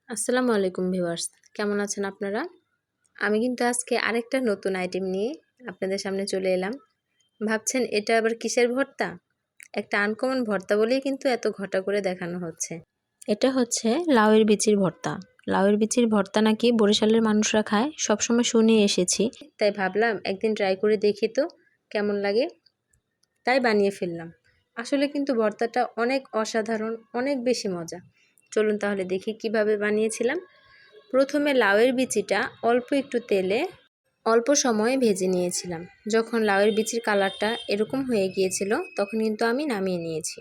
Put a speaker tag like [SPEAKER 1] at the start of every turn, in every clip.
[SPEAKER 1] আসসালামু আলাইকুম ভিউয়ার্স, কেমন আছেন আপনারা? আমি কিন্তু আজকে আরেকটা নতুন আইটেম নিয়ে আপনাদের সামনে চলে এলাম। ভাবছেন এটা আবার কিসের ভর্তা? একটা আনকমন ভর্তা বলেই কিন্তু এত ঘটা করে দেখানো হচ্ছে। এটা হচ্ছে লাউয়ের বিচির ভর্তা। লাউয়ের বিচির ভর্তা নাকি বরিশালের মানুষরা খায়, সবসময় শুনে এসেছি। তাই ভাবলাম একদিন ট্রাই করে দেখি তো কেমন লাগে। তাই বানিয়ে ফেললাম। আসলে কিন্তু ভর্তাটা অনেক অসাধারণ, অনেক বেশি মজা। চলুন তাহলে দেখি কিভাবে বানিয়েছিলাম। প্রথমে লাউয়ের বিচিটা অল্প একটু তেলে অল্প সময়ে ভেজে নিয়েছিলাম। যখন লাউয়ের বিচির কালারটা এরকম হয়ে গিয়েছিল তখন কিন্তু আমি নামিয়ে নিয়েছি।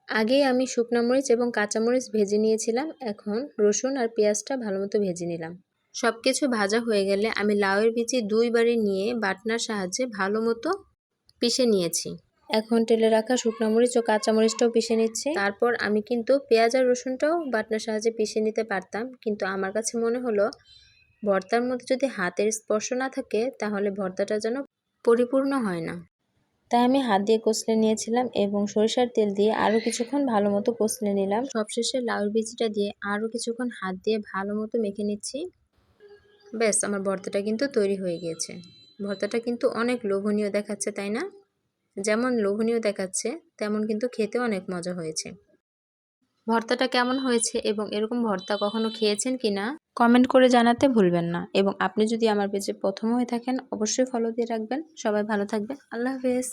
[SPEAKER 1] আগেই আমি শুকনো মরিচ এবং কাঁচামরিচ ভেজে নিয়েছিলাম। এখন রসুন আর পেঁয়াজটা ভালো মতো ভেজে নিলাম। সব কিছু ভাজা হয়ে গেলে আমি লাউয়ের বিচি দুইবারে নিয়ে বাটনার সাহায্যে ভালো মতো পিষে নিয়েছি। এখন তেলে রাখা শুকনো মরিচ ও কাঁচামরিচটাও পিষে নিচ্ছি। তারপর আমি কিন্তু পেঁয়াজ আর রসুনটাও বাটনার সাহায্যে পিষে নিতে পারতাম, কিন্তু আমার কাছে মনে হলো ভর্তার মধ্যে যদি হাতের স্পর্শ না থাকে তাহলে ভর্তাটা যেন পরিপূর্ণ হয় না। তাই আমি হাত দিয়ে কষলে নিয়েছিলাম এবং সরিষার তেল দিয়ে আরও কিছুক্ষণ ভালো মতো কষলে নিলাম। সবশেষে লাউয়ের বিচিটা দিয়ে আরও কিছুক্ষণ হাত দিয়ে ভালো মতো মেখে নিচ্ছি। ব্যাস, আমার ভর্তাটা কিন্তু তৈরি হয়ে গিয়েছে। ভর্তাটা কিন্তু অনেক লোভনীয় দেখাচ্ছে, তাই না? যেমন লোভনীয় দেখাচ্ছে তেমন কিন্তু খেতে অনেক মজা হয়েছে। ভর্তাটা কেমন হয়েছে এবং এরকম ভর্তা কখনো খেয়েছেন কিনা কমেন্ট করে জানাতে ভুলবেন না। এবং আপনি যদি আমার পেজে প্রথম হয়ে থাকেন অবশ্যই ফলো দিয়ে রাখবেন। সবাই ভালো থাকবেন। আল্লাহ হাফেজ।